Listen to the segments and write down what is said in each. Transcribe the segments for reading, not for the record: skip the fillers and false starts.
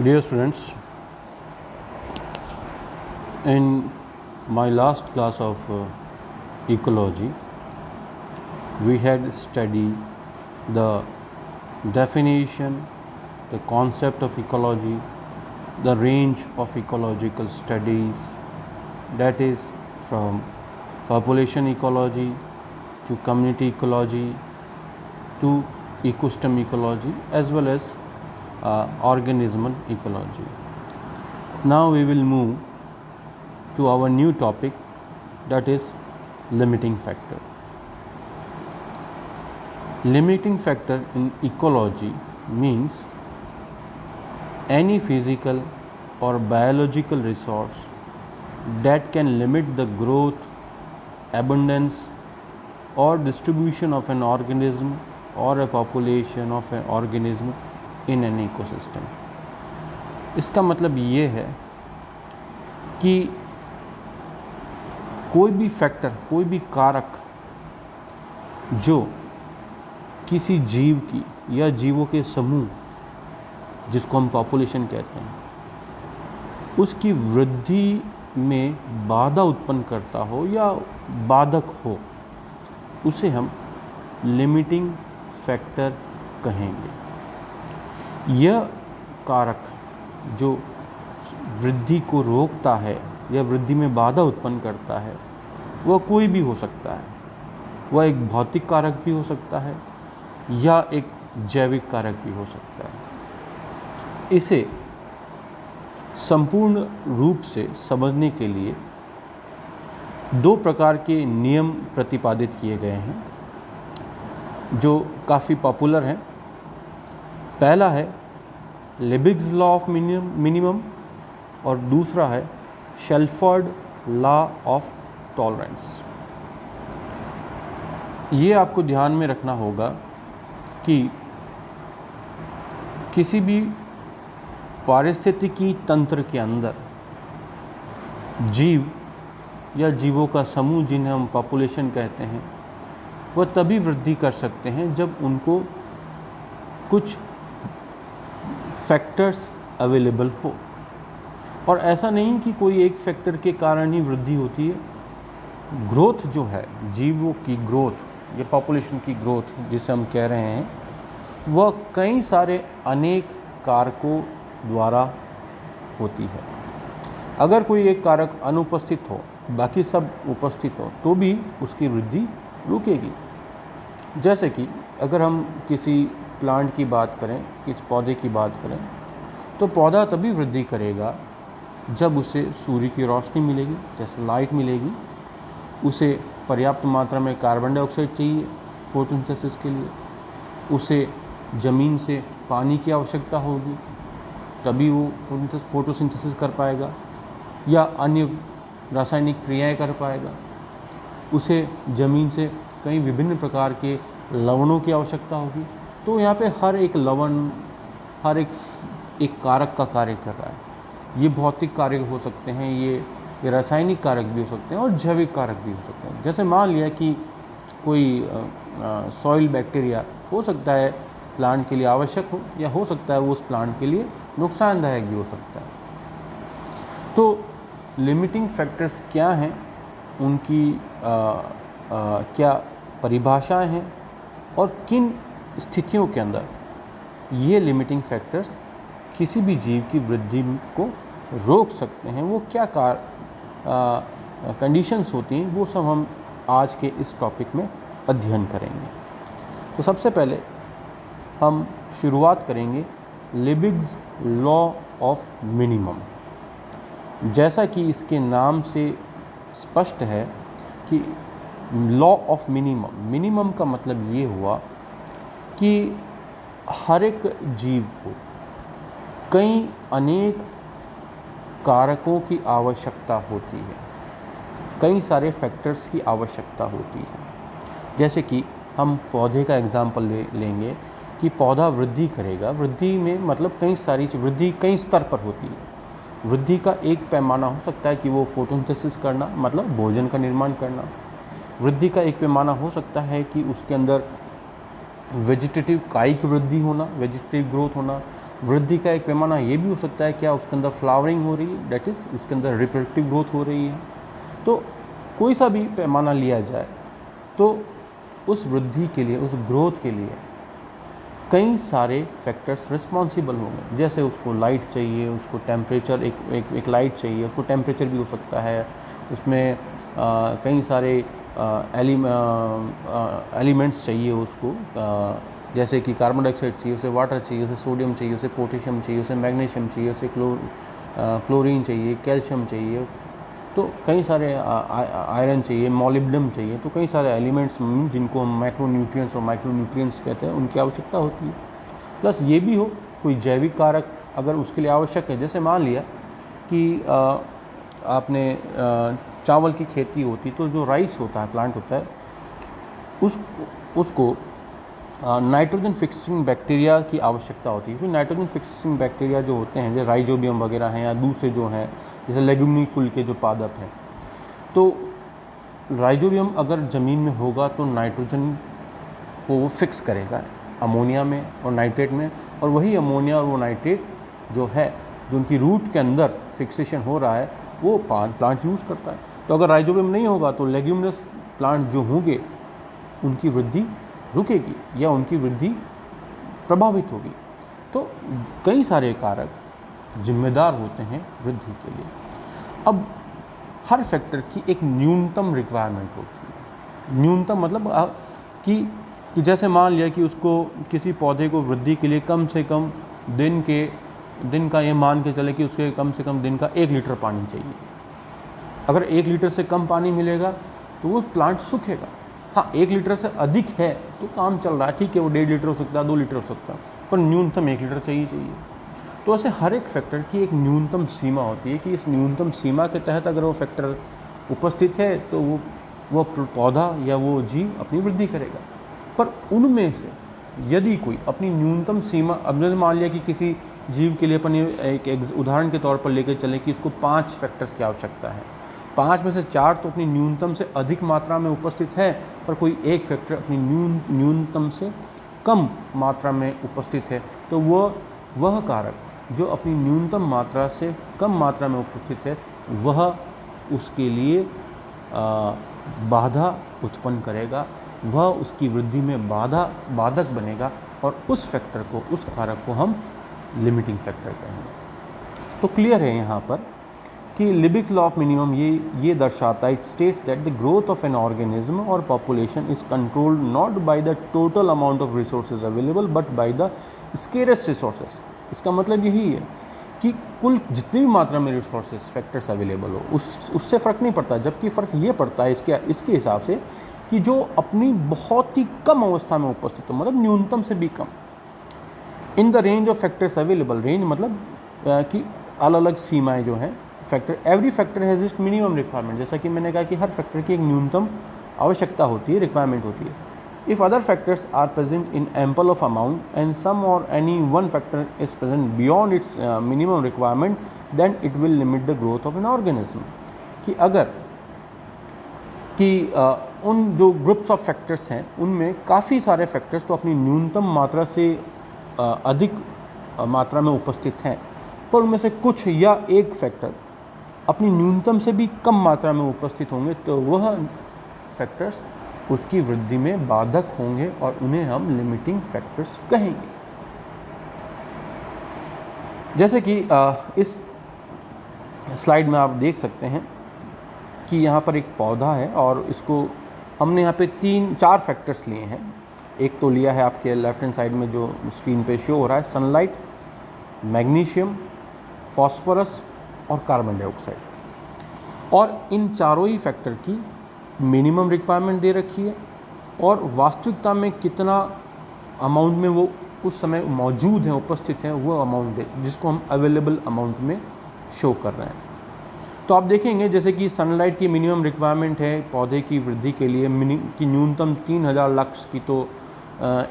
Dear students, in my last class of ecology, we had studied the definition, the concept of ecology, the range of ecological studies, that is from population ecology to community ecology to ecosystem ecology as well as organismal ecology. Now we will move to our new topic, that is limiting factor. Limiting factor in ecology means any physical or biological resource that can limit the growth, abundance or distribution of an organism or a population of an organism in an ecosystem. इसका मतलब ये है कि कोई भी factor, कोई भी कारक जो किसी जीव की या जीवों के समूह, जिसको हम पॉपुलेशन कहते हैं, उसकी वृद्धि में बाधा उत्पन्न करता हो या बाधक हो, उसे हम लिमिटिंग फैक्टर कहेंगे। यह कारक जो वृद्धि को रोकता है या वृद्धि में बाधा उत्पन्न करता है, वह कोई भी हो सकता है। वह एक भौतिक कारक भी हो सकता है या एक जैविक कारक भी हो सकता है। इसे संपूर्ण रूप से समझने के लिए दो प्रकार के नियम प्रतिपादित किए गए हैं जो काफ़ी पॉपुलर हैं। पहला है लिबिग्स लॉ ऑफ मिनिमम और दूसरा है शेल्फर्ड लॉ ऑफ टॉलरेंस। ये आपको ध्यान में रखना होगा कि किसी भी पारिस्थितिकी तंत्र के अंदर जीव या जीवों का समूह, जिन्हें हम पॉपुलेशन कहते हैं, वह तभी वृद्धि कर सकते हैं जब उनको कुछ फैक्टर्स अवेलेबल हो। और ऐसा नहीं कि कोई एक फैक्टर के कारण ही वृद्धि होती है। ग्रोथ जो है, जीवों की ग्रोथ या पॉपुलेशन की ग्रोथ जिसे हम कह रहे हैं, वह कई सारे अनेक कारकों द्वारा होती है। अगर कोई एक कारक अनुपस्थित हो, बाकी सब उपस्थित हो, तो भी उसकी वृद्धि रुकेगी। जैसे कि अगर हम किसी प्लांट की बात करें, किसी पौधे की बात करें, तो पौधा तभी वृद्धि करेगा जब उसे सूर्य की रोशनी मिलेगी, जैसे लाइट मिलेगी, उसे पर्याप्त मात्रा में कार्बन डाइऑक्साइड चाहिए फोटोसिंथेसिस के लिए, उसे ज़मीन से पानी की आवश्यकता होगी, तभी वो फोटोसिंथेसिस कर पाएगा या अन्य रासायनिक क्रियाएं कर पाएगा, उसे ज़मीन से कई विभिन्न प्रकार के लवणों की आवश्यकता होगी। तो यहाँ पे हर एक लवण, हर एक कारक का कार्य कर रहा है। ये भौतिक कारक हो सकते हैं, ये रासायनिक कारक भी हो सकते हैं और जैविक कारक भी हो सकते हैं। जैसे मान लिया कि कोई सॉइल बैक्टीरिया हो सकता है प्लांट के लिए आवश्यक हो, या हो सकता है वो उस प्लांट के लिए नुकसानदायक भी हो सकता है। तो लिमिटिंग फैक्टर्स क्या हैं, उनकी क्या परिभाषाएं हैं और किन स्थितियों के अंदर ये लिमिटिंग फैक्टर्स किसी भी जीव की वृद्धि को रोक सकते हैं, वो क्या कंडीशंस होती हैं, वो सब हम आज के इस टॉपिक में अध्ययन करेंगे। तो सबसे पहले हम शुरुआत करेंगे लिबिग्स लॉ ऑफ मिनिमम। जैसा कि इसके नाम से स्पष्ट है कि लॉ ऑफ मिनिमम का मतलब ये हुआ कि हर एक जीव को कई अनेक कारकों की आवश्यकता होती है, कई सारे फैक्टर्स की आवश्यकता होती है। जैसे कि हम पौधे का एग्जाम्पल लेंगे कि पौधा वृद्धि करेगा। वृद्धि में मतलब कई सारी वृद्धि कई स्तर पर होती है। वृद्धि का एक पैमाना हो सकता है कि वो फोटोसिंथेसिस करना, मतलब भोजन का निर्माण करना। वृद्धि का एक पैमाना हो सकता है कि उसके अंदर वेजिटेटिव कायिक वृद्धि होना, वेजिटेटिव ग्रोथ होना। वृद्धि का एक पैमाना ये भी हो सकता है, क्या उसके अंदर फ्लावरिंग हो रही है, डेट इज़ उसके अंदर रिप्रोडक्टिव ग्रोथ हो रही है। तो कोई सा भी पैमाना लिया जाए तो उस वृद्धि के लिए, उस ग्रोथ के लिए कई सारे फैक्टर्स रिस्पॉन्सिबल होंगे। जैसे उसको लाइट चाहिए, उसको टेम्परेचर, एक लाइट चाहिए, उसको टेम्परेचर भी हो सकता है, उसमें कई सारे एलिमेंट्स चाहिए उसको, जैसे कि कार्बन डाइऑक्साइड चाहिए, उसे वाटर चाहिए, उसे सोडियम चाहिए, उसे पोटेशियम चाहिए, उसे मैग्नीशियम चाहिए, उसे क्लोरीन चाहिए, कैल्शियम चाहिए, तो कई सारे आयरन चाहिए, मॉलिब्डेनम चाहिए। तो कई सारे एलिमेंट्स जिनको हम मैक्रोन्यूट्रिएंट्स और माइक्रोन्यूट्रिएंट्स कहते हैं, उनकी आवश्यकता होती है। प्लस ये भी हो कोई जैविक कारक अगर उसके लिए आवश्यक है। जैसे मान लिया कि आपने चावल की खेती होती, तो जो राइस होता है, प्लांट होता है, उसको नाइट्रोजन फिक्सिंग बैक्टीरिया की आवश्यकता होती है। क्योंकि नाइट्रोजन फिक्सिंग बैक्टीरिया जो होते हैं, जैसे राइजोबियम वगैरह हैं या दूसरे जो हैं, जैसे लेग्यूमिनी कुल के जो पादप हैं, तो राइजोबियम अगर ज़मीन में होगा तो नाइट्रोजन को वो फिक्स करेगा अमोनिया में और नाइट्रेट में, और वही अमोनिया और वो नाइट्रेट जो है, जो उनकी रूट के अंदर फिक्सेशन हो रहा है, वो प्लांट यूज़ करता है। तो अगर राइजोबियम नहीं होगा तो लेग्यूमिनस प्लांट जो होंगे उनकी वृद्धि रुकेगी या उनकी वृद्धि प्रभावित होगी। तो कई सारे कारक जिम्मेदार होते हैं वृद्धि के लिए। अब हर फैक्टर की एक न्यूनतम रिक्वायरमेंट होती है। न्यूनतम मतलब कि जैसे मान लिया कि उसको किसी पौधे को वृद्धि के लिए कम से कम दिन का ये मान के चले कि उसके कम से कम दिन का 1 लीटर पानी चाहिए। अगर 1 लीटर से कम पानी मिलेगा तो वो प्लांट सूखेगा। हाँ, 1 लीटर से अधिक है तो काम चल रहा है, ठीक है, वो 1.5 लीटर हो सकता है, 2 लीटर हो सकता है, पर न्यूनतम 1 लीटर चाहिए। तो ऐसे हर एक फैक्टर की एक न्यूनतम सीमा होती है कि इस न्यूनतम सीमा के तहत अगर वो फैक्टर उपस्थित है तो वो पौधा या वो जीव अपनी वृद्धि करेगा। पर उनमें से यदि कोई अपनी न्यूनतम सीमा, अब मान लिया कि किसी जीव के लिए अपन एक उदाहरण के तौर पर लेकर चलें कि इसको 5 फैक्टर्स की आवश्यकता है, 5 में से 4 तो अपनी न्यूनतम से अधिक मात्रा में उपस्थित है, पर कोई एक फैक्टर अपनी न्यूनतम से कम मात्रा में उपस्थित है, तो वह कारक जो अपनी न्यूनतम मात्रा से कम मात्रा में उपस्थित है, वह उसके लिए बाधा उत्पन्न करेगा, वह उसकी वृद्धि में बाधक बनेगा, और उस फैक्टर को, उस कारक को हम लिमिटिंग फैक्टर कहेंगे। तो क्लियर है यहाँ पर कि लिबिक्स लॉ ऑफ मिनिमम ये दर्शाता है, it states that the growth of an organism और population is controlled not by the total amount of resources available but by the scarcest resources. इसका मतलब यही है कि कुल जितनी भी मात्रा में रिसोर्सेज फैक्टर्स अवेलेबल हो उससे फ़र्क नहीं पड़ता, जबकि फ़र्क ये पड़ता है इसके हिसाब से कि जो अपनी बहुत ही कम अवस्था में उपस्थित हो, मतलब न्यूनतम से भी कम, in the range of factors available. Range मतलब कि अलग अलग सीमाएँ जो हैं factor, every factor has its minimum requirement. जैसा कि मैंने कहा कि हर फैक्टर की एक न्यूनतम आवश्यकता होती है, रिक्वायरमेंट होती है। If other factors are present in ample of amount and some और any one factor is present beyond its minimum requirement, then it will limit the growth of an organism. कि अगर उन जो ग्रुप्स ऑफ फैक्टर्स हैं उनमें काफ़ी सारे factors तो अपनी न्यूनतम मात्रा से अधिक मात्रा में उपस्थित हैं, पर उनमें से कुछ या एक फैक्टर अपनी न्यूनतम से भी कम मात्रा में उपस्थित होंगे, तो वह फैक्टर्स उसकी वृद्धि में बाधक होंगे और उन्हें हम लिमिटिंग फैक्टर्स कहेंगे। जैसे कि इस स्लाइड में आप देख सकते हैं कि यहाँ पर एक पौधा है और इसको हमने यहाँ पे 3-4 फैक्टर्स लिए हैं। एक तो लिया है आपके लेफ्ट हैंड साइड में जो स्क्रीन पे शो हो रहा है, सनलाइट, मैग्नीशियम, फॉस्फोरस और कार्बन डाइऑक्साइड, और इन चारों ही फैक्टर की मिनिमम रिक्वायरमेंट दे रखी है और वास्तविकता में कितना अमाउंट में वो उस समय मौजूद हैं, उपस्थित हैं, वो अमाउंट है जिसको हम अवेलेबल अमाउंट में शो कर रहे हैं। तो आप देखेंगे जैसे कि सनलाइट की मिनिमम रिक्वायरमेंट है पौधे की वृद्धि के लिए की न्यूनतम 3000 लक्स की तो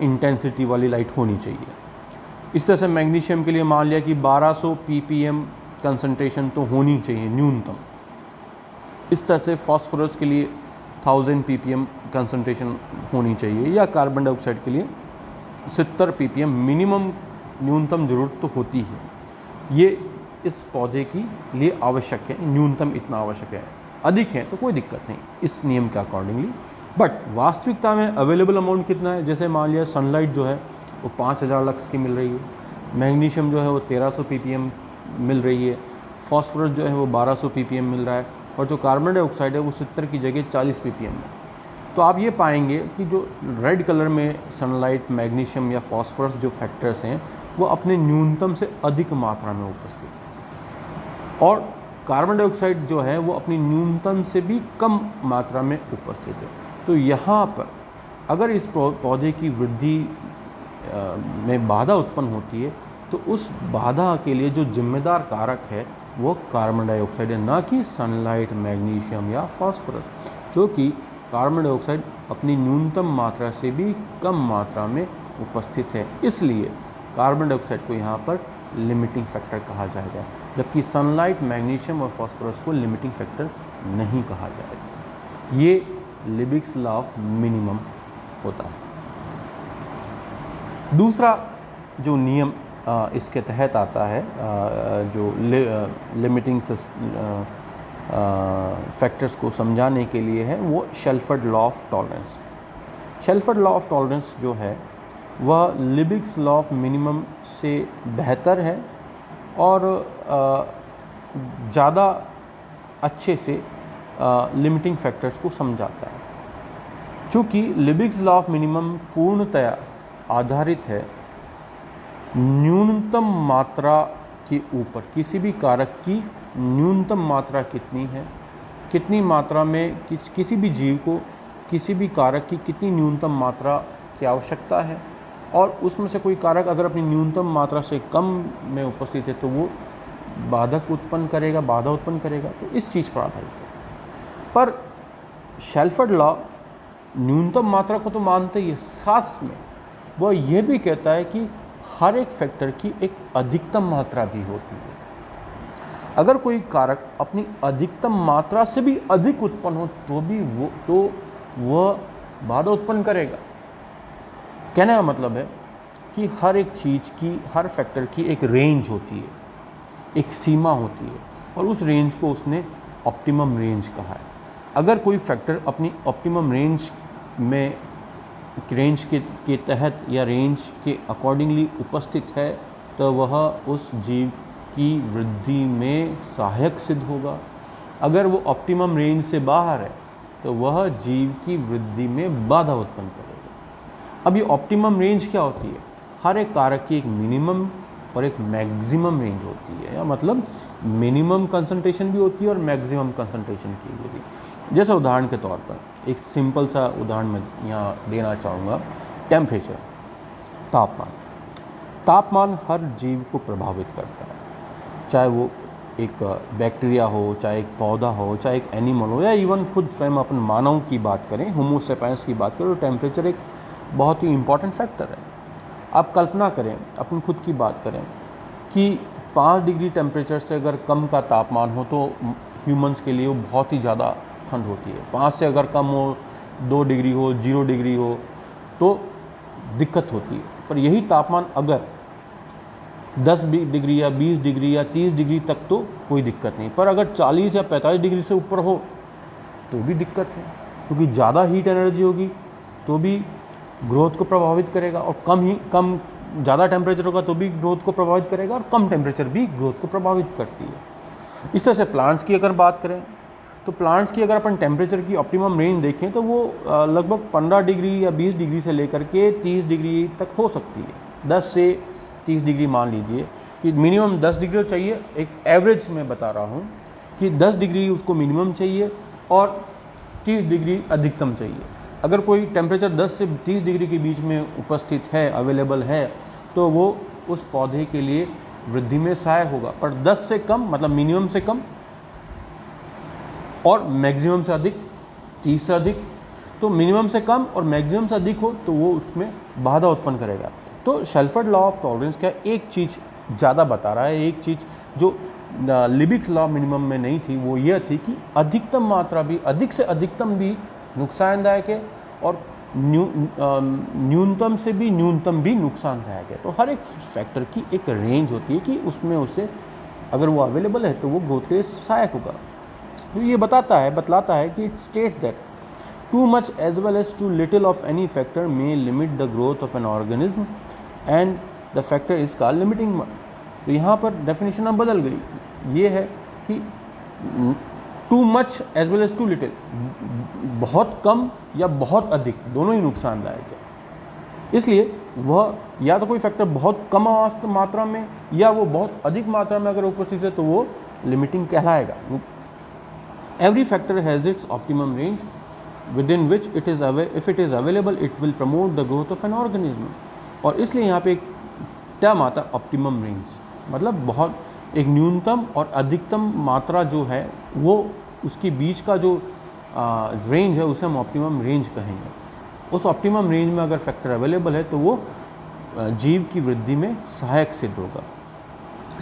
इंटेंसिटी वाली लाइट होनी चाहिए। इस तरह से मैग्नीशियम के लिए मान लिया कि 1200 ppm कंसंट्रेशन तो होनी चाहिए न्यूनतम। इस तरह से फॉस्फोरस के लिए 1000 ppm कंसंट्रेशन होनी चाहिए, या कार्बन डाइऑक्साइड के लिए 70 ppm मिनिमम न्यूनतम ज़रूरत तो होती है, ये इस पौधे की लिए आवश्यक है, न्यूनतम इतना आवश्यक है। अधिक है तो कोई दिक्कत नहीं इस नियम के अकॉर्डिंगली। बट वास्तविकता में अवेलेबल अमाउंट कितना है, जैसे मान लिया सनलाइट जो है वो 5000 लक्स की मिल रही है, मैग्नीशियम जो है वो 1300 ppm मिल रही है, फॉस्फोरस जो है वो 1200 ppm मिल रहा है, और जो कार्बन डाइऑक्साइड है वो 70 की जगह 40 ppm है। तो आप ये पाएंगे कि जो रेड कलर में सनलाइट, मैग्नीशियम या फॉस्फोरस जो फैक्टर्स हैं वो अपने न्यूनतम से अधिक मात्रा में उपस्थित हैं, और कार्बन डाइऑक्साइड जो है वो अपनी न्यूनतम से भी कम मात्रा में उपस्थित है। तो यहाँ पर अगर इस पौधे की वृद्धि में बाधा उत्पन्न होती है तो उस बाधा के लिए जो जिम्मेदार कारक है वो कार्बन डाइऑक्साइड है, ना कि सनलाइट, मैग्नीशियम या फॉस्फोरस, क्योंकि कार्बन डाइऑक्साइड अपनी न्यूनतम मात्रा से भी कम मात्रा में उपस्थित है, इसलिए कार्बन डाइऑक्साइड को यहाँ पर लिमिटिंग फैक्टर कहा जाएगा, जबकि सनलाइट, मैग्नीशियम और फॉस्फोरस को लिमिटिंग फैक्टर नहीं कहा जाएगा। ये लिबिग्स लॉ ऑफ मिनिमम होता है। दूसरा जो नियम इसके तहत आता है, जो लिमिटिंग फैक्टर्स को समझाने के लिए है, वो Shelford law of tolerance. Shelford law of tolerance जो है वह लिबिग्स लॉ ऑफ मिनिमम से बेहतर है और ज़्यादा अच्छे से लिमिटिंग फैक्टर्स को समझाता है। चूँकि लिबिग्स लॉ ऑफ मिनिमम पूर्णतया आधारित है न्यूनतम मात्रा के ऊपर, किसी भी कारक की न्यूनतम मात्रा कितनी है, कितनी मात्रा में किसी भी जीव को किसी भी कारक की कितनी न्यूनतम मात्रा की आवश्यकता है, और उसमें से कोई कारक अगर अपनी न्यूनतम मात्रा से कम में उपस्थित है तो वो बाधा उत्पन्न करेगा। तो इस चीज़ पर आधारित है। पर शेल्फर्ड लॉ न्यूनतम मात्रा को तो मानते ही है, साथ में वह यह भी कहता है कि हर एक फैक्टर की एक अधिकतम मात्रा भी होती है। अगर कोई कारक अपनी अधिकतम मात्रा से भी अधिक उत्पन्न हो तो वह बाधा उत्पन्न करेगा। कहने का मतलब है कि हर एक चीज़ की, हर फैक्टर की एक रेंज होती है, एक सीमा होती है, और उस रेंज को उसने ऑप्टिमम रेंज कहा है। अगर कोई फैक्टर अपनी ऑप्टिमम रेंज के तहत या रेंज के अकॉर्डिंगली उपस्थित है तो वह उस जीव की वृद्धि में सहायक सिद्ध होगा। अगर वो ऑप्टिमम रेंज से बाहर है तो वह जीव की वृद्धि में बाधा उत्पन्न करेगा। अब ये ऑप्टिमम रेंज क्या होती है? हर एक कारक की एक मिनिमम और एक मैक्सिमम रेंज होती है, या मतलब मिनिमम कंसंट्रेशन भी होती है और मैक्सिमम कंसंट्रेशन की भी होती है। जैसे उदाहरण के तौर पर एक सिंपल सा उदाहरण मैं यहाँ देना चाहूँगा। टेम्परेचर, तापमान हर जीव को प्रभावित करता है, चाहे वो एक बैक्टीरिया हो, चाहे एक पौधा हो, चाहे एक एनिमल हो, या इवन खुद स्वयं अपन मानव की बात करें, होमो सेपियंस की बात करें, तो टेम्परेचर एक बहुत ही इम्पॉर्टेंट फैक्टर है। आप कल्पना करें, अपन खुद की बात करें कि 5 डिग्री टेम्परेचर से अगर कम का तापमान हो तो ह्यूमंस के लिए वो बहुत ही ज़्यादा ठंड होती है। 5 से अगर कम हो, 2 डिग्री हो, 0 डिग्री हो तो दिक्कत होती है। पर यही तापमान अगर 10 डिग्री या 20 डिग्री या 30 डिग्री तक तो कोई दिक्कत नहीं, पर अगर 40 या 45 डिग्री से ऊपर हो तो भी दिक्कत है, क्योंकि ज़्यादा हीट एनर्जी होगी तो भी ग्रोथ को प्रभावित करेगा, और ज़्यादा टेम्परेचर होगा तो भी ग्रोथ को प्रभावित करेगा, और कम टेम्परेचर भी ग्रोथ को प्रभावित करती है। इस तरह से प्लांट्स की अगर बात करें तो प्लांट्स की अगर अपन टेम्परेचर की ऑप्टिमम रेंज देखें तो वो लगभग 15 डिग्री या 20 डिग्री से लेकर के 30 डिग्री तक हो सकती है। 10 से 30 डिग्री मान लीजिए कि मिनिमम 10 डिग्री चाहिए, एक एवरेज में बता रहा हूँ कि 10 डिग्री उसको मिनिमम चाहिए और 30 डिग्री अधिकतम चाहिए। अगर कोई टेम्परेचर 10 से 30 डिग्री के बीच में उपस्थित है, अवेलेबल है, तो वो उस पौधे के लिए वृद्धि में सहायक होगा। पर 10 से कम मतलब मिनिमम से कम और मैक्सिमम से अधिक, 30 से अधिक, तो मिनिमम से कम और मैक्सिमम से अधिक हो तो वो उसमें बाधा उत्पन्न करेगा। तो शेल्फर्ड लॉ ऑफ टॉलरेंस क्या एक चीज़ ज़्यादा बता रहा है, एक चीज़ जो लिबिग्स लॉ मिनिमम में नहीं थी वो यह थी कि अधिकतम मात्रा भी, अधिक से अधिकतम भी नुकसानदायक है और न्यूनतम से भी न्यूनतम भी नुकसानदायक है। तो हर एक फैक्टर की एक रेंज होती है कि उसमें उसे अगर वो अवेलेबल है तो वो ग्रोथ के लिए सहायक होगा। तो ये बतलाता है कि it state that too much as well as too little of any factor may limit the growth of an organism and the factor is called limiting one. तो यहाँ पर डेफिनेशन अब बदल गई, ये है कि too much as well as too little, बहुत कम या बहुत अधिक दोनों ही नुकसानदायक है। इसलिए वह या तो कोई फैक्टर बहुत कम मात्रा में या वो बहुत अधिक मात्रा में अगर उपस्थित है तो वो लिमिटिंग कहलाएगा। Every factor has it's optimum range within which it is if it is available it will promote the growth of an organism। और इसलिए यहाँ पे एक टर्म आता है ऑप्टिमम रेंज, मतलब बहुत एक न्यूनतम और अधिकतम मात्रा जो है वो उसके बीच का जो रेंज है उसे हम ऑप्टिमम रेंज कहेंगे। उस ऑप्टिमम रेंज में अगर फैक्टर अवेलेबल है तो वो जीव की वृद्धि में सहायक सिद्ध होगा।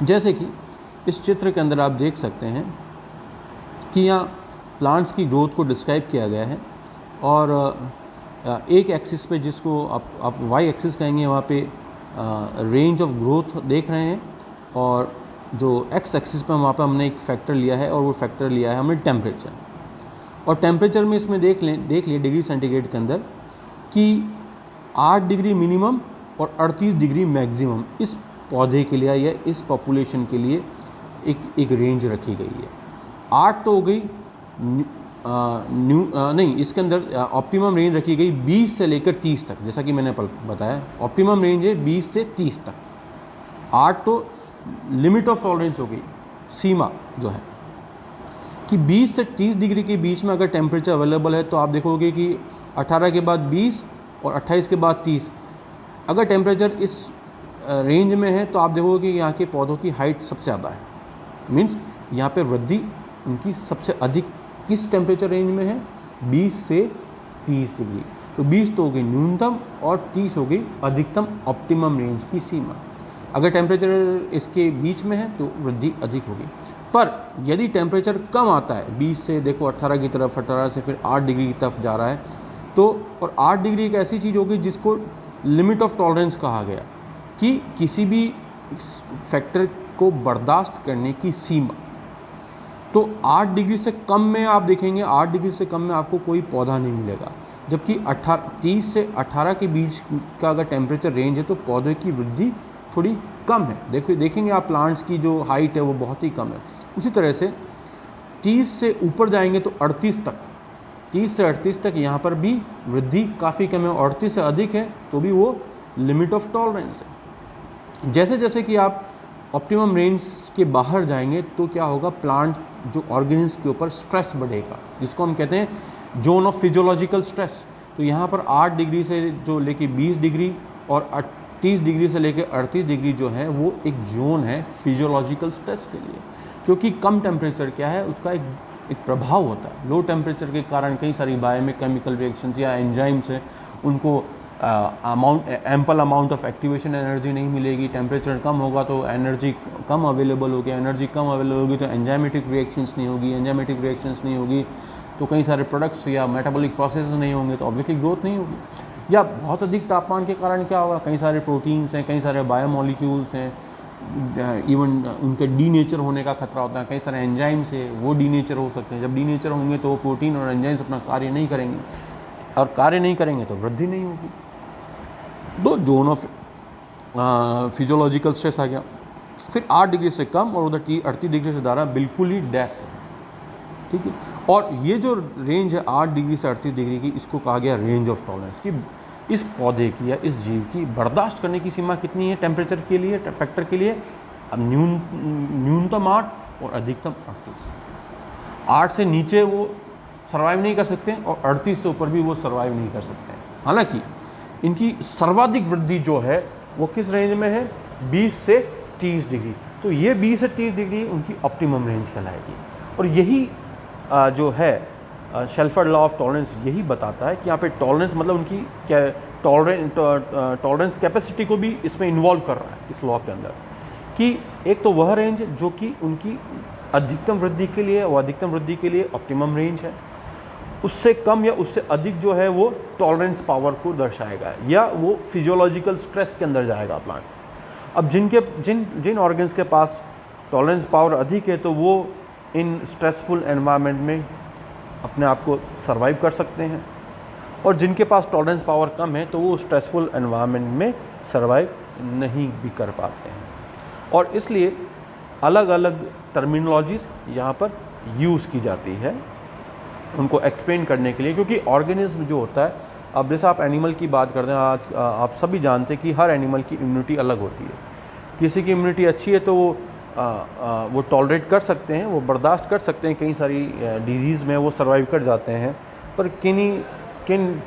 जैसे कि इस चित्र के अंदर आप देख सकते हैं कि यहाँ प्लांट्स की ग्रोथ को डिस्क्राइब किया गया है और एक एक्सिस पे जिसको आप वाई एक्सिस कहेंगे वहाँ पे रेंज ऑफ ग्रोथ देख रहे हैं और जो एक्स एक्सिस पे वहाँ पे हमने एक फैक्टर लिया है और वो फैक्टर लिया है हमने टेम्परेचर। और टेम्परेचर में इसमें देख लिए डिग्री सेंटीग्रेड के अंदर कि 8 डिग्री मिनिमम और 38 डिग्री मैक्सिमम इस पौधे के लिए या इस पॉपुलेशन के लिए एक रेंज रखी गई है। 8 तो हो गई नहीं, इसके अंदर ऑप्टिमम रेंज रखी गई 20 से लेकर 30 तक, जैसा कि मैंने बताया ऑप्टिमम रेंज है 20 से 30 तक। 8 तो लिमिट ऑफ टॉलरेंस हो गई, सीमा जो है कि 20 से 30 डिग्री के बीच में अगर टेम्परेचर अवेलेबल है तो आप देखोगे कि 18 के बाद 20 और 28 के बाद 30 अगर टेम्परेचर इस रेंज में है तो आप देखोगे कि यहाँ के पौधों की हाइट सबसे ज़्यादा है, मीन्स यहाँ पे वृद्धि उनकी सबसे अधिक किस टेम्परेचर रेंज में है 20 से 30 डिग्री। तो 20 तो हो गई न्यूनतम और 30 हो गई अधिकतम ऑप्टिमम रेंज की सीमा। अगर टेम्परेचर इसके बीच में है तो वृद्धि अधिक होगी। पर यदि टेम्परेचर कम आता है 20 से देखो 18 की तरफ, 18 से फिर 8 डिग्री की तरफ जा रहा है तो, और 8 डिग्री एक ऐसी चीज़ होगी जिसको लिमिट ऑफ टॉलरेंस कहा गया कि किसी भी फैक्टर को बर्दाश्त करने की सीमा। तो 8 डिग्री से कम में आप देखेंगे 8 डिग्री से कम में आपको कोई पौधा नहीं मिलेगा, जबकि 30 से 18 के बीच का अगर टेम्परेचर रेंज है तो पौधे की वृद्धि थोड़ी कम है। देखेंगे आप प्लांट्स की जो हाइट है वो बहुत ही कम है। उसी तरह से 30 से ऊपर जाएंगे तो 38 तक, 30 से 38 तक यहाँ पर भी वृद्धि काफ़ी कम है। 38 से अधिक है तो भी वो लिमिट ऑफ टॉलरेंस है। जैसे जैसे कि आप ऑप्टिमम रेंज के बाहर जाएंगे तो क्या होगा, प्लांट जो ऑर्गेनिज्म के ऊपर स्ट्रेस बढ़ेगा, जिसको हम कहते हैं जोन ऑफ फिजियोलॉजिकल स्ट्रेस। तो यहाँ पर 8 डिग्री से जो लेके 20 डिग्री और 30 डिग्री से लेके 38 डिग्री जो है वो एक जोन है फिजियोलॉजिकल स्ट्रेस के लिए, क्योंकि कम टेम्परेचर क्या है उसका एक प्रभाव होता है। लो टेम्परेचर के कारण कई सारी बायोकेमिकल रिएक्शंस या एंजाइम्स हैं उनको ample amount of activation energy नहीं मिलेगी। टेम्परेचर कम होगा तो एनर्जी कम अवेलेबल होगी, एनर्जी कम अवेलेबल होगी तो एंजाइमेटिक रिएक्शंस नहीं होगी, एंजाइमेटिक रिएक्शंस नहीं होगी तो कई सारे प्रोडक्ट्स या मेटाबॉलिक प्रोसेस नहीं होंगे तो ऑब्वियसली ग्रोथ नहीं होगी। या बहुत अधिक तापमान के कारण क्या होगा, कई सारे प्रोटीन्स हैं, कई सारे बायोमोलिक्यूल्स हैं, इवन उनके डीनेचर होने का खतरा होता है। कई सारे एंजाइम्स है वो डीनेचर हो सकते हैं। जब डीनेचर होंगे तो वो प्रोटीन और एंजाइम्स अपना कार्य नहीं करेंगे और कार्य नहीं करेंगे तो वृद्धि नहीं होगी। दो जोन ऑफ फिजियोलॉजिकल स्ट्रेस आ गया। फिर 8 डिग्री से कम और उधर 38 डिग्री से ज़्यादा बिल्कुल ही डेथ है, ठीक है। और ये जो रेंज है 8 डिग्री से 38 डिग्री की, इसको कहा गया रेंज ऑफ टॉलरेंस कि इस पौधे की या इस जीव की बर्दाश्त करने की सीमा कितनी है टेम्परेचर के लिए, फैक्टर के लिए। अब न्यूनतम 8 और अधिकतम 38। 8 से नीचे वो सर्वाइव नहीं कर सकते और 38 से ऊपर भी वो सर्वाइव नहीं कर सकते। हालांकि इनकी सर्वाधिक वृद्धि जो है वो किस रेंज में है, 20 से 30 डिग्री। तो ये 20 से 30 डिग्री उनकी ऑप्टिमम रेंज कहलाएगी। और यही जो है शेल्फर्ड लॉ ऑफ टॉलरेंस यही बताता है कि यहाँ पे टॉलरेंस मतलब उनकी क्या टॉलरेंस कैपेसिटी को भी इसमें इन्वॉल्व कर रहा है इस लॉ के अंदर, कि एक तो वह रेंज जो कि उनकी अधिकतम वृद्धि के लिए, वो अधिकतम वृद्धि के लिए ऑप्टिमम रेंज है, उससे कम या उससे अधिक जो है वो टॉलरेंस पावर को दर्शाएगा, या वो फिजियोलॉजिकल स्ट्रेस के अंदर जाएगा प्लांट। अब जिन ऑर्गन्स के पास टॉलरेंस पावर अधिक है तो वो इन स्ट्रेसफुल एनवायरनमेंट में अपने आप को सर्वाइव कर सकते हैं, और जिनके पास टॉलरेंस पावर कम है तो वो स्ट्रेसफुल एनवायरनमेंट में सर्वाइव नहीं भी कर पाते हैं। और इसलिए अलग अलग टर्मिनोलॉजीज यहाँ पर यूज़ की जाती है उनको एक्सप्लेन करने के लिए, क्योंकि ऑर्गेनिज्म जो होता है, अब जैसे आप एनिमल की बात करते हैं, आज आप सभी जानते हैं कि हर एनिमल की इम्यूनिटी अलग होती है। किसी की इम्यूनिटी अच्छी है तो वो टॉलरेट कर सकते हैं, वो बर्दाश्त कर सकते हैं, कई सारी डिजीज़ में वो सर्वाइव कर जाते हैं। पर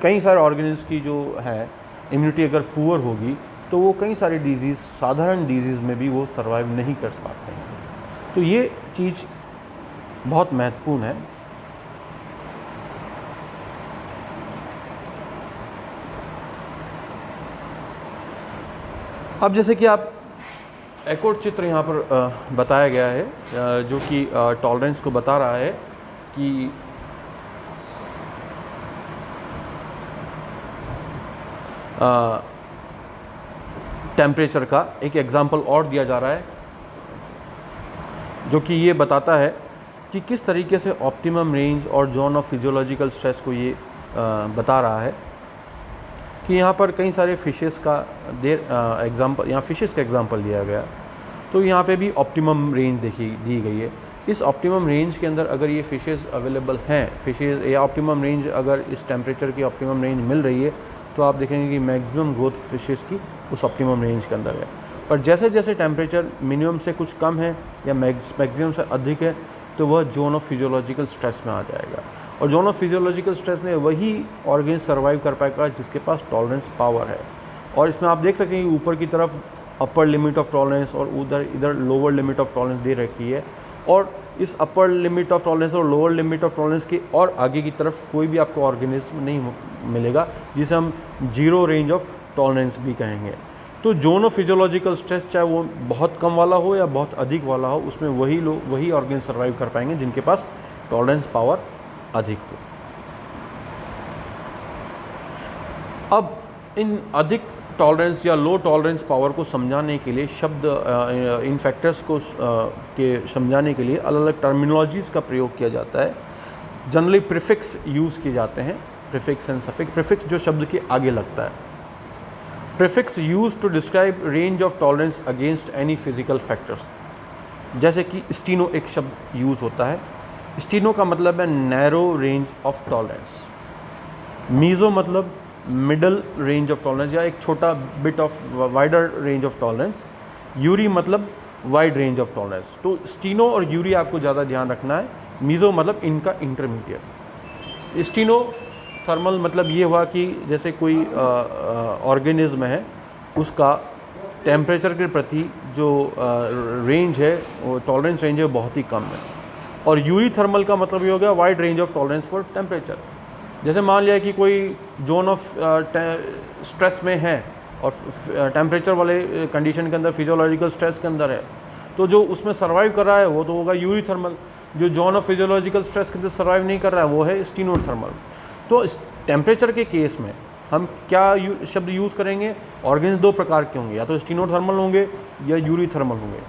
कई सारे ऑर्गेनिज्म की जो है इम्यूनिटी अगर पुअर होगी तो वो कई सारी डिजीज़, साधारण डिजीज़ में भी वो सर्वाइव नहीं कर पाते हैं। तो ये चीज़ बहुत महत्वपूर्ण है। अब जैसे कि आप एक और चित्र यहाँ पर बताया गया है जो कि टॉलरेंस को बता रहा है कि टेम्परेचर का एक एग्जांपल और दिया जा रहा है जो कि ये बताता है कि किस तरीके से ऑप्टिमम रेंज और जोन ऑफ फिजियोलॉजिकल स्ट्रेस को ये बता रहा है कि यहाँ पर कई सारे फिशेस का एग्जांपल, यहाँ फिशेस का एग्जांपल दिया गया। तो यहाँ पे भी ऑप्टिमम रेंज दी गई है। इस ऑप्टिमम रेंज के अंदर अगर ये फिशेस अवेलेबल हैं, फिशेस या ऑप्टिमम रेंज अगर इस टेम्परेचर की ऑप्टिमम रेंज मिल रही है तो आप देखेंगे कि मैक्सिमम ग्रोथ फिशेस की उस ऑप्टिमम रेंज के अंदर है। पर जैसे जैसे टेम्परेचर मिनिमम से कुछ कम है या मैक्सिमम से अधिक है तो वह जोन ऑफ फिजियोलॉजिकल स्ट्रेस में आ जाएगा, और जोन ऑफ फिजियोलॉजिकल स्ट्रेस में वही ऑर्गन सर्वाइव कर पाएगा जिसके पास टॉलरेंस पावर है। और इसमें आप देख सकते हैं कि ऊपर की तरफ अपर लिमिट ऑफ टॉलरेंस और इधर लोअर लिमिट ऑफ टॉलरेंस दे रखी है, और इस अपर लिमिट ऑफ टॉलरेंस और लोअर लिमिट ऑफ टॉलरेंस के और आगे की तरफ कोई भी आपको ऑर्गेनिज्म नहीं मिलेगा जिसे हम जीरो रेंज ऑफ टॉलरेंस भी कहेंगे। तो जोन ऑफ फिजियोलॉजिकल स्ट्रेस चाहे वो बहुत कम वाला हो या बहुत अधिक वाला हो, उसमें वही ऑर्गन सर्वाइव कर पाएंगे जिनके पास टॉलरेंस पावर अधिक हो। अब इन अधिक टॉलरेंस या लो टॉलरेंस पावर को समझाने के लिए इन फैक्टर्स को के समझाने के लिए अलग अलग टर्मिनोलॉजीज़ का प्रयोग किया जाता है। जनरली प्रीफिक्स यूज़ किए जाते हैं, प्रीफिक्स एंड सफिक्स। प्रीफिक्स जो शब्द के आगे लगता है, prefix use to describe range of tolerance against any physical factors. जैसे कि स्टीनो एक शब्द यूज़ होता है, स्टीनो का मतलब है narrow range of tolerance, meso मतलब मिडल रेंज ऑफ टॉलरेंस या एक छोटा bit of wider range of tolerance, eury मतलब वाइड रेंज ऑफ टॉलरेंस। तो स्टीनो और यूरी आपको ज़्यादा ध्यान रखना है, मीज़ो मतलब इनका इंटरमीडिएट। स्टीनो थर्मल मतलब ये हुआ कि जैसे कोई ऑर्गेनिज्म है उसका टेम्परेचर के प्रति जो रेंज है, वो टॉलरेंस रेंज है, बहुत ही कम है। और यूरी थर्मल का मतलब ये हो गया wide range of tolerance for temperature. जैसे मान लिया कि कोई जोन ऑफ स्ट्रेस में है और टेम्परेचर वाले कंडीशन के अंदर, फिजियोलॉजिकल स्ट्रेस के अंदर है, तो जो उसमें सर्वाइव कर रहा है वो तो होगा यूरी थर्मल। जो जोन ऑफ फिजियोलॉजिकल स्ट्रेस के अंदर सर्वाइव नहीं कर रहा है वो है स्टीनो थर्मल। तो इस टेम्परेचर के केस में हम क्या शब्द यूज़ करेंगे? ऑर्गेन्स दो प्रकार के होंगे, या तो स्टीनो थर्मल होंगे या यूरी थर्मल होंगे।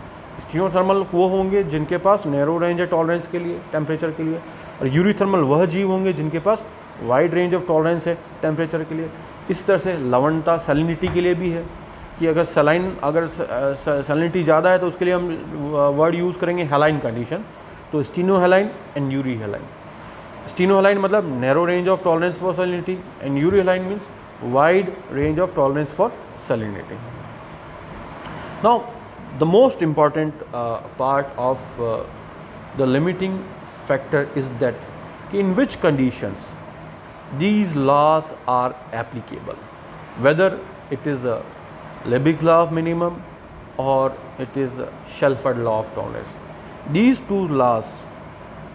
स्टीनो थर्मल वो होंगे जिनके पास नैरो रेंज है टॉलरेंस के लिए, टेम्परेचर के लिए, और यूरी थर्मल वह जीव होंगे जिनके पास वाइड रेंज ऑफ टॉलरेंस है टेम्परेचर के लिए। इस तरह से लवणता सैलिनिटी के लिए भी है कि अगर सैलिनिटी ज़्यादा है तो उसके लिए हम वर्ड यूज़ करेंगे हैलाइन कंडीशन। तो stenohaline and euryhaline. Stenohaline मतलब narrow range of tolerance for salinity and euryhaline means wide range of tolerance for salinity. Now the most important part of the limiting factor is that in which conditions these laws are applicable, whether it is a Lebig's law of minimum or it is a Shelford law of tolerance. These two laws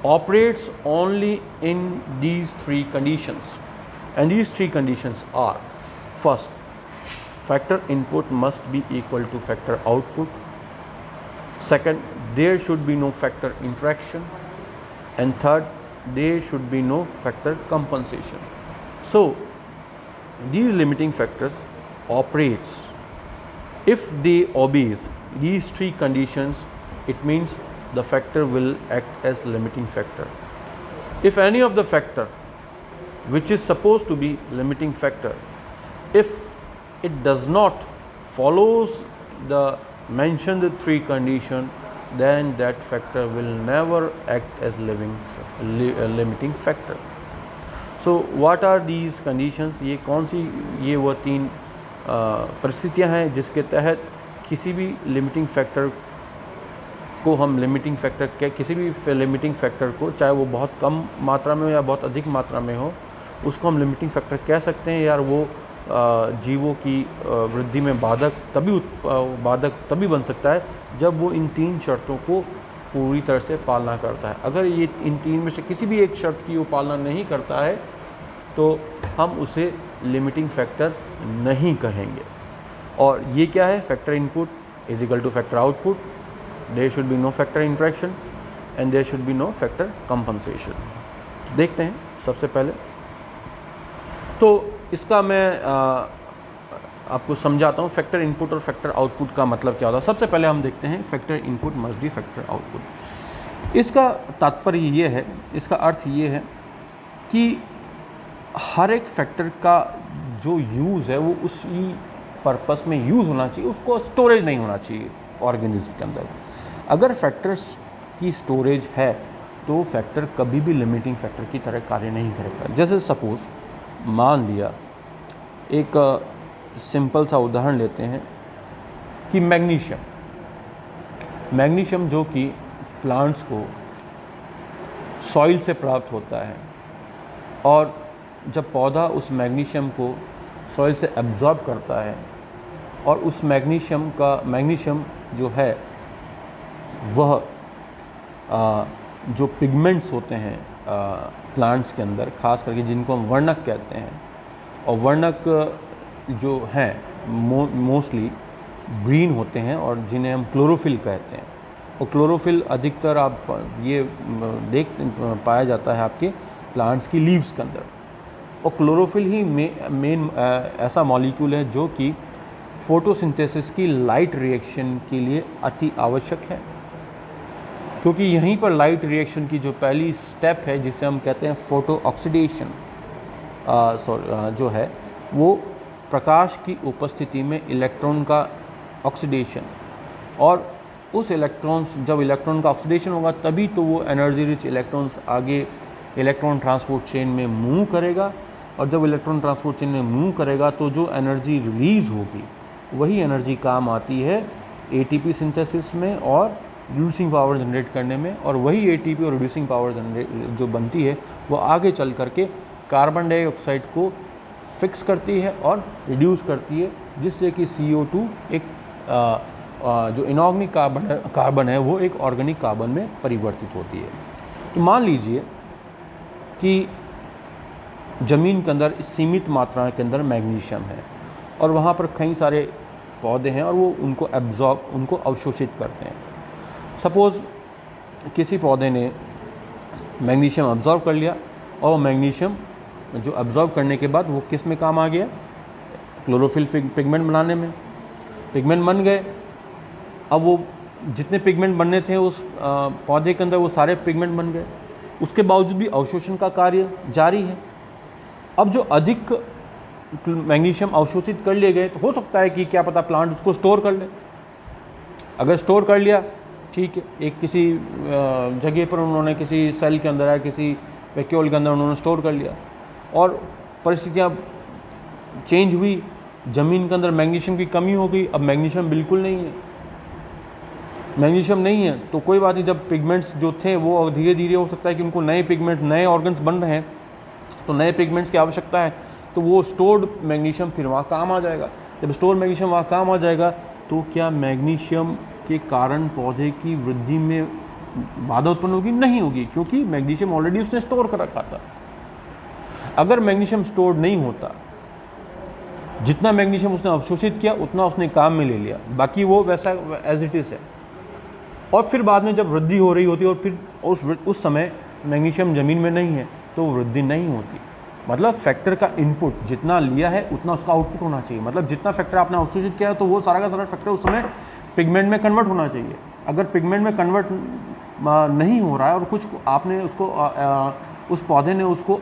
operates only in these three conditions, and these three conditions are: first, factor input must be equal to factor output. Second, there should be no factor interaction. And third, there should be no factor compensation. So these limiting factors operates if they obeys these three conditions. It means the factor will act as limiting factor. If any of the factor which is supposed to be limiting factor, if it does not follows the mentioned three condition, then that factor will never act as limiting factor. So what are these conditions? ये कौन सी ये वो तीन परिस्थितियाँ हैं जिसके तहत किसी भी लिमिटिंग फैक्टर को हम लिमिटिंग फैक्टर के किसी भी लिमिटिंग फैक्टर को, चाहे वो बहुत कम मात्रा में हो या बहुत अधिक मात्रा में हो, उसको हम लिमिटिंग फैक्टर कह सकते हैं। यार वो जीवों की वृद्धि में बाधक तभी बन सकता है जब वो इन तीन शर्तों को पूरी तरह से पालना करता है। अगर ये इन तीन में से किसी भी एक शर्त की वो पालना नहीं करता है तो हम उसे लिमिटिंग फैक्टर नहीं कहेंगे। और ये क्या है? Factor input is equal to factor output, there should be no factor interaction and there should be no factor compensation. देखते हैं सबसे पहले तो इसका मैं आपको समझाता हूँ फैक्टर इनपुट और फैक्टर आउटपुट का मतलब क्या होता है। सबसे पहले हम देखते हैं factor input must be factor output. इसका तात्पर्य ये है, इसका अर्थ ये है कि हर एक फैक्टर का जो यूज़ है वो उसी पर्पस में यूज़ होना चाहिए, उसको स्टोरेज नहीं होना चाहिए ऑर्गेनिज्म के अंदर। अगर फैक्टर्स की स्टोरेज है तो फैक्टर कभी भी लिमिटिंग फैक्टर की तरह कार्य नहीं करेगा। जैसे सपोज़ मान लिया, एक सिंपल सा उदाहरण लेते हैं कि मैग्नीशियम जो कि प्लांट्स को सॉइल से प्राप्त होता है, और जब पौधा उस मैग्नीशियम को सॉइल से एब्जॉर्ब करता है और उस मैग्नीशियम जो है वह जो पिगमेंट्स होते हैं प्लांट्स के अंदर, ख़ास करके जिनको हम वर्णक कहते हैं, और वर्णक जो हैं मोस्टली ग्रीन होते हैं और जिन्हें हम क्लोरोफिल कहते हैं। और क्लोरोफिल अधिकतर आप ये पाया जाता है आपके प्लांट्स की लीव्स के अंदर। और क्लोरोफिल ही मेन ऐसा मॉलिक्यूल है जो कि फोटोसिंथेसिस की लाइट रिएक्शन के लिए अति आवश्यक है, क्योंकि यहीं पर लाइट रिएक्शन की जो पहली स्टेप है जिसे हम कहते हैं फोटो ऑक्सीडेशन जो है, वो प्रकाश की उपस्थिति में इलेक्ट्रॉन का ऑक्सीडेशन, और उस जब इलेक्ट्रॉन का ऑक्सीडेशन होगा तभी तो वो एनर्जी रिच इलेक्ट्रॉन्स आगे इलेक्ट्रॉन ट्रांसपोर्ट चेन में मूव करेगा। और जब इलेक्ट्रॉन ट्रांसपोर्ट चेन में मूव करेगा तो जो एनर्जी रिलीज़ होगी वही एनर्जी काम आती है एटीपी सिंथेसिस में और रिड्यूसिंग पावर जनरेट करने में। और वही एटीपी और रिड्यूसिंग पावर जो बनती है वो आगे चल करके कार्बन डाइऑक्साइड को फिक्स करती है और रिड्यूस करती है, जिससे कि CO2 एक जो इनऑर्गेनिक कार्बन है वो एक ऑर्गेनिक कार्बन में परिवर्तित होती है। तो मान लीजिए कि ज़मीन के अंदर सीमित मात्रा के अंदर मैग्नीशियम है और वहाँ पर कई सारे पौधे हैं और वो उनको अवशोषित करते हैं। सपोज़ किसी पौधे ने मैग्नीशियम अब्जॉर्व कर लिया और मैग्नीशियम जो अब्जॉर्व करने के बाद वो किस में काम आ गया? क्लोरोफिल पिगमेंट बनाने में। पिगमेंट बन गए। अब वो जितने पिगमेंट बनने थे उस पौधे के अंदर वो सारे पिगमेंट बन गए। उसके बावजूद भी अवशोषण का कार्य जारी है। अब जो अधिक मैग्नीशियम अवशोषित कर लिए गए तो हो सकता है कि क्या पता प्लांट उसको स्टोर कर ले। अगर स्टोर कर लिया ठीक है, एक किसी जगह पर उन्होंने किसी सेल के अंदर या किसी वैक्यूल के अंदर उन्होंने स्टोर कर लिया और परिस्थितियाँ चेंज हुई, ज़मीन के अंदर मैग्नीशियम की कमी हो गई। अब मैग्नीशियम बिल्कुल नहीं है, मैग्नीशियम नहीं है तो कोई बात नहीं। जब पिगमेंट्स जो थे वो धीरे धीरे हो सकता है कि उनको नए पिगमेंट नए ऑर्गन्स बन रहे हैं तो नए पिगमेंट्स की आवश्यकता है, तो वो स्टोर्ड मैग्नीशियम फिर वहाँ काम आ जाएगा। जब स्टोर्ड मैग्नीशियम वहाँ काम आ जाएगा तो क्या मैग्नीशियम के कारण पौधे की वृद्धि में बाधा उत्पन्न होगी? नहीं होगी, क्योंकि मैग्नीशियम ऑलरेडी उसने स्टोर कर रखा था। अगर मैग्नीशियम स्टोर नहीं होता, जितना मैग्नीशियम उसने अवशोषित किया उतना उसने काम में ले लिया, बाकी वो वैसा एज इट इज़ है। और फिर बाद में जब वृद्धि हो रही होती है और फिर उस समय मैग्नीशियम ज़मीन में नहीं है तो वृद्धि नहीं होती। मतलब फैक्टर का इनपुट जितना लिया है उतना उसका आउटपुट होना चाहिए। मतलब जितना फैक्टर आपने अवशोषित किया है तो वो सारा का सारा फैक्टर उस समय पिगमेंट में कन्वर्ट होना चाहिए। अगर पिगमेंट में कन्वर्ट नहीं हो रहा है और कुछ आपने उसको उस पौधे ने उसको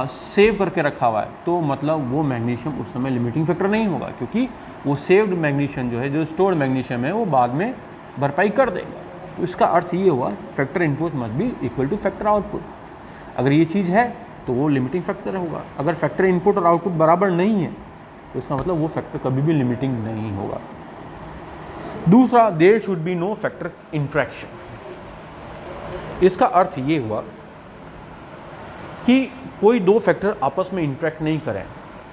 सेव करके रखा हुआ है तो मतलब वो मैग्नीशियम उस समय लिमिटिंग फैक्टर नहीं होगा, क्योंकि वो सेव्ड मैग्नीशियम जो है, जो स्टोर्ड मैग्नीशियम है, वो बाद में भरपाई कर देगा। तो इसका अर्थ ये हुआ factor input must be equal to factor output. अगर ये चीज़ है तो वो लिमिटिंग फैक्टर होगा। अगर फैक्टर इनपुट और आउटपुट बराबर नहीं है तो इसका मतलब वो फैक्टर कभी भी लिमिटिंग नहीं होगा। दूसरा, there should be no factor interaction. इसका अर्थ ये हुआ कि कोई दो फैक्टर आपस में इंट्रैक्ट नहीं करें।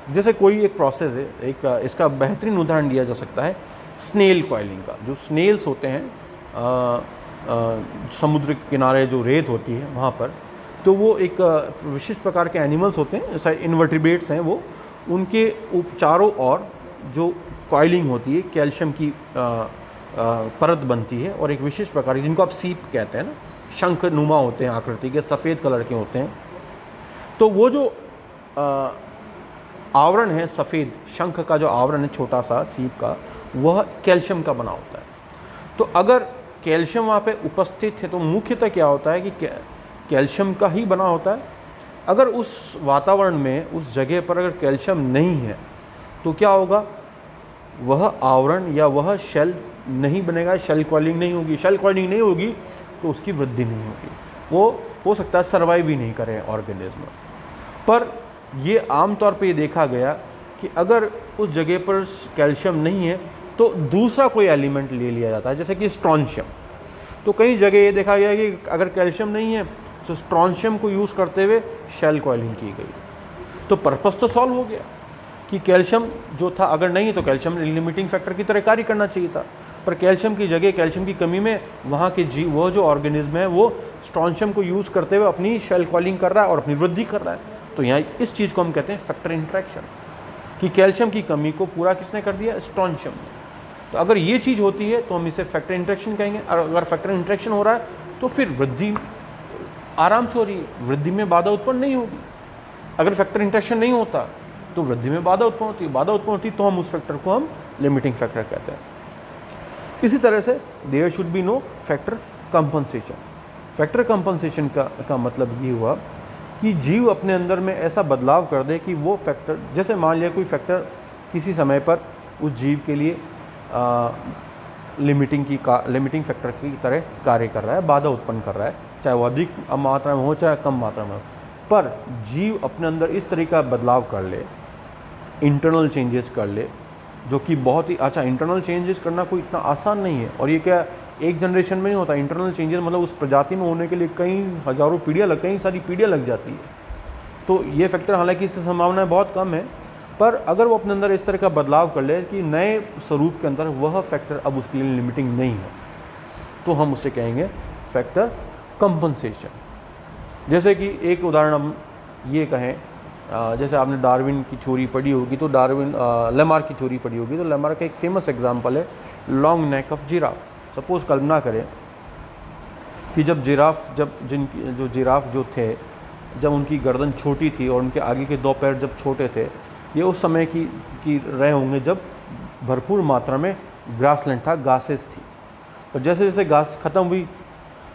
जैसे कोई एक प्रोसेस है, एक इसका बेहतरीन उदाहरण दिया जा सकता है स्नेल कॉइलिंग का। जो स्नेल्स होते हैं समुद्र के किनारे जो रेत होती है वहाँ पर, तो वो एक विशिष्ट प्रकार के एनिमल्स होते हैं, जैसे इन्वर्टिब्रेट्स हैं वो। उनके चारों ओर जो कॉइलिंग होती है, कैल्शियम की परत बनती है और एक विशिष्ट प्रकार की, जिनको आप सीप कहते हैं ना, शंख नुमा होते हैं आकृति के, सफ़ेद कलर के होते हैं। तो वो जो आवरण है सफ़ेद, शंख का जो आवरण है छोटा सा सीप का, वह कैल्शियम का बना होता है। तो अगर कैल्शियम वहाँ पे उपस्थित है तो मुख्यतः क्या होता है कि कैल्शियम का ही बना होता है। अगर उस वातावरण में, उस जगह पर अगर कैल्शियम नहीं है तो क्या होगा, वह आवरण या वह शेल नहीं बनेगा, शेल कॉइलिंग नहीं होगी। शेल कॉइलिंग नहीं होगी तो उसकी वृद्धि नहीं होगी, वो हो सकता है सर्वाइव ही नहीं करे ऑर्गेनिज्म। पर ये आमतौर पे ये देखा गया कि अगर उस जगह पर कैल्शियम नहीं है तो दूसरा कोई एलिमेंट ले लिया जाता है, जैसे कि स्ट्रॉन्शियम। तो कई जगह ये देखा गया कि अगर कैल्शियम नहीं है तो स्ट्रॉन्शियम को यूज़ करते हुए शेल कॉइलिंग की गई। तो पर्पस तो सॉल्व हो गया कि कैल्शियम जो था अगर नहीं है तो कैल्शियम लिमिटिंग फैक्टर की तरह कार्य करना चाहिए था, पर कैल्शियम की जगह, कैल्शियम की कमी में वहाँ के वो जो ऑर्गेनिज्म है वो स्ट्रॉन्शियम को यूज़ करते हुए अपनी शेल कॉइलिंग कर रहा है और अपनी वृद्धि कर रहा है। तो यहाँ इस चीज़ को हम कहते हैं फैक्टर इंट्रैक्शन, कि कैल्शियम की कमी को पूरा किसने कर दिया, स्ट्रॉन्शियम ने। तो अगर ये चीज़ होती है तो हम इसे फैक्टर इंट्रैक्शन कहेंगे। और अगर फैक्टर इंट्रैक्शन हो रहा है तो फिर वृद्धि आराम से हो रही है, वृद्धि में बाधा उत्पन्न नहीं होगी। अगर फैक्टर इंट्रैक्शन नहीं होता तो वृद्धि में बाधा उत्पन्न होती है, बाधा उत्पन्न होती तो हम उस फैक्टर को हम लिमिटिंग फैक्टर कहते हैं। इसी तरह से there should be no factor compensation. Factor compensation का मतलब ये हुआ कि जीव अपने अंदर में ऐसा बदलाव कर दे कि वो फैक्टर, जैसे मान लिया कोई फैक्टर किसी समय पर उस जीव के लिए लिमिटिंग फैक्टर की तरह कार्य कर रहा है, बाधा उत्पन्न कर रहा है, चाहे वो अधिक मात्रा में हो चाहे कम मात्रा में हो। पर जीव अपने अंदर इस तरह का बदलाव कर ले, इंटरनल चेंजेस कर ले, जो कि बहुत ही अच्छा, इंटरनल चेंजेस करना कोई इतना आसान नहीं है। और ये क्या एक जनरेशन में नहीं होता। इंटरनल चेंजेस मतलब उस प्रजाति में होने के लिए कई हज़ारों पीढ़ियाँ कई सारी पीढ़ियाँ लग जाती है। तो ये फैक्टर, हालांकि इसकी संभावनाएं बहुत कम है, पर अगर वो अपने अंदर इस तरह का बदलाव कर ले कि नए स्वरूप के अंदर वह फैक्टर अब उसके लिए लिमिटिंग नहीं है, तो हम उसे कहेंगे फैक्टर कंपनसेशन। जैसे कि एक उदाहरण हम ये कहें, जैसे आपने डार्विन की थ्योरी पढ़ी होगी तो लेमार्क की थ्योरी पढ़ी होगी, तो लेमार्क का एक फेमस एग्जांपल है long neck of giraffe. Suppose कल्पना करें कि जब जिराफ जो थे, जब उनकी गर्दन छोटी थी और उनके आगे के दो पैर जब छोटे थे, ये उस समय की रहे होंगे जब भरपूर मात्रा में ग्रासलैंड था, घासेस थी। पर जैसे जैसे घास ख़त्म हुई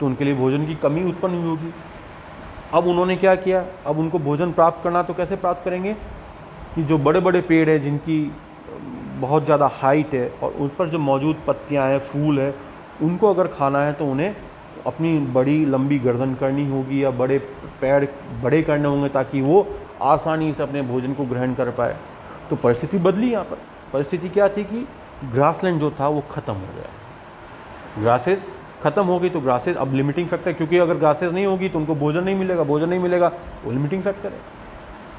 तो उनके लिए भोजन की कमी उत्पन्न हुई होगी। अब उन्होंने क्या किया, अब उनको भोजन प्राप्त करना तो कैसे प्राप्त करेंगे कि जो बड़े बड़े पेड़ हैं जिनकी बहुत ज़्यादा हाइट है और उन पर जो मौजूद पत्तियां हैं, फूल है, उनको अगर खाना है तो उन्हें अपनी बड़ी लंबी गर्दन करनी होगी या बड़े पैर बड़े करने होंगे ताकि वो आसानी से अपने भोजन को ग्रहण कर पाए। तो परिस्थिति बदली। यहाँ पर परिस्थिति क्या थी कि ग्रासलैंड जो था वो ख़त्म हो गया, ग्रासेस ख़त्म हो गई। तो ग्रासेस अब लिमिटिंग फैक्टर, क्योंकि अगर ग्रासेस नहीं होगी तो उनको भोजन नहीं मिलेगा, भोजन नहीं मिलेगा वो लिमिटिंग फैक्टर है।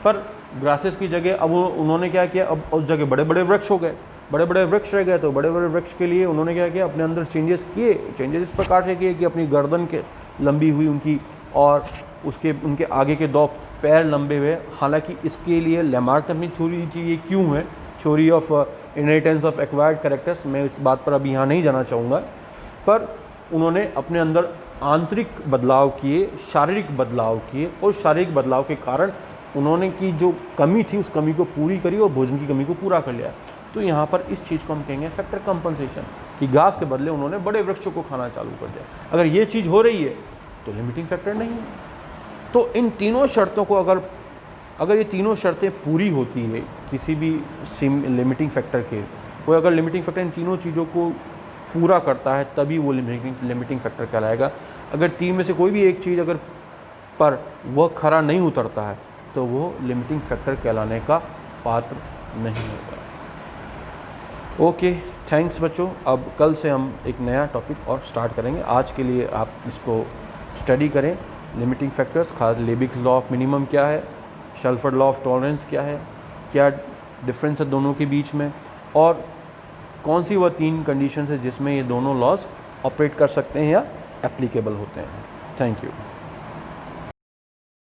पर ग्रासेस की जगह अब उन्होंने क्या किया, अब उस जगह बड़े बड़े वृक्ष हो गए, बड़े बड़े वृक्ष रह गए। तो बड़े बड़े वृक्ष के लिए उन्होंने क्या किया, अपने अंदर चेंजेस किए। चेंजेस इस प्रकार से किए कि अपनी गर्दन के लंबी हुई उनकी और उनके आगे के दो पैर लंबे हुए। हालांकि इसके लिए लेमार्क ने अपनी थ्योरी दी थी, ये क्यों है, theory of inheritance of acquired characters, मैं इस बात पर अभी यहाँ नहीं जाना चाहूँगा। पर उन्होंने अपने अंदर आंतरिक बदलाव किए, शारीरिक बदलाव किए, और शारीरिक बदलाव के कारण उन्होंने की जो कमी थी उस कमी को पूरी करी और भोजन की कमी को पूरा कर लिया। तो यहाँ पर इस चीज़ को हम कहेंगे फैक्टर कंपनसेशन, कि घास के बदले उन्होंने बड़े वृक्षों को खाना चालू कर दिया। अगर ये चीज़ हो रही है तो लिमिटिंग फैक्टर नहीं है। तो इन तीनों शर्तों को अगर ये तीनों शर्तें पूरी होती है किसी भी लिमिटिंग फैक्टर के, कोई अगर लिमिटिंग फैक्टर इन तीनों चीज़ों को पूरा करता है तभी वो लिमिटिंग फैक्टर कहलाएगा। अगर तीन में से कोई भी एक चीज़ अगर पर वह खरा नहीं उतरता है तो वो लिमिटिंग फैक्टर कहलाने का पात्र नहीं होगा। ओके, थैंक्स बच्चों। अब कल से हम एक नया टॉपिक और स्टार्ट करेंगे। आज के लिए आप इसको स्टडी करें, लिमिटिंग फैक्टर्स, खास लेबिक लॉ ऑफ मिनिमम क्या है, शेल्फर्ड लॉ ऑफ टॉलरेंस क्या है, क्या डिफरेंस है दोनों के बीच में, और कौन सी वह तीन कंडीशंस है जिसमें ये दोनों लॉज ऑपरेट कर सकते हैं या एप्लीकेबल होते हैं। Thank you.